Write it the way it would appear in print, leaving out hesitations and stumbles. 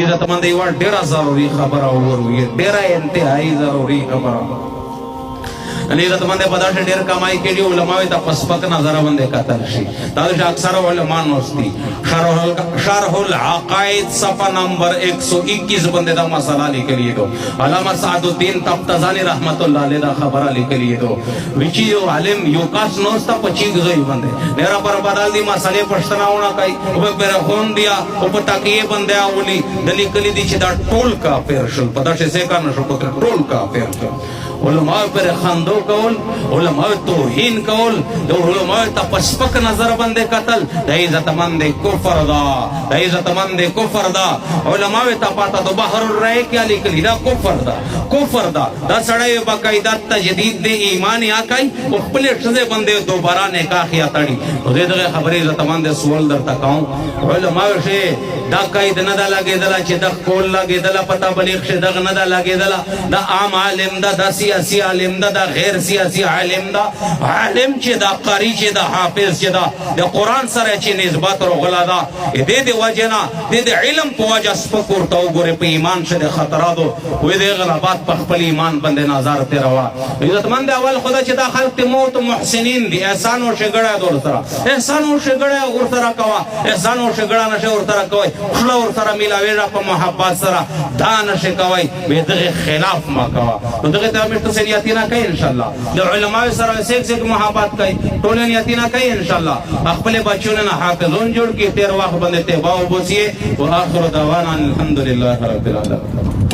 عزتمند یو ډیره ضروري خبره وروي ډیره انتهایی ضروري خبره عزتمند په داسې ډیر کمای کې دی علماء ته پسپک نظر باندې کتل شي دا اکثر علماء نوستي شرح العقائد صفحه نمبر 121 باندې دا مسله لیکلی دو علامه سعد الدین تفتزانی رحمت الله علیه دا خبره لیکلی دو وچی یو عالم یو کاس نوستا پچیګ ځای باندې ډیر پر بدل دي مسلې پښتناونه کوي او په خون دیا او په تاکي باندې اولی د لیکلی دي چې دا ټول کافر شول په داسې څه کار نشو په ټول کافر شول علماء پر خندو کول علماء توهین کول د علماء ته پسپک نظر باندې قتل د عزتمند کفر دا د عزتمند کفر دا علماء ته پاته د بحر الرای کې لیکلی دا کفر دا دا سړی باقاعده تجدید د ایمان یا کوي او خپل ښځه باندې دوباره نکاح یا تړي نو دغه خبرې عزتمند سوال درته کوم علماء شه دا قید نه دا لګیدل چې د کول لګیدل پتا بلیغ شه دغه نه دا لګیدل دا عام عالم دا سیاسی عالم دا غیر سیاسی عالم دا عالم چې دا قاری چې دا حافظ چې دا د قران سره چې نسبت راغلا دا دې وجنا دې علم په وجه سپکور ته وګوره په ایمان شه خطراتو وې دې غلبات په خپل ایمان باندې نظر ته روا عزتمند اول خدا چې دا خلق موت محسنین دي احسان او شګړه دور سره احسان او شګړه ور سره کوا احسان او شګړه نشه ور سره کوي خلا ور سره ملاوي را په محبت سره دا نشه کوي به دغه خلاف ما کوا نو دغه ته مشته سریاتینا کوي ان شاء الله د علماء سره سیک محبت کوي ټول نیاتینا کوي ان شاء الله خپل بچونه نه حافظون جوړ کی تیر وخت باندې ته باو بوسیه واخر دعوانا الحمدلله رب العالمین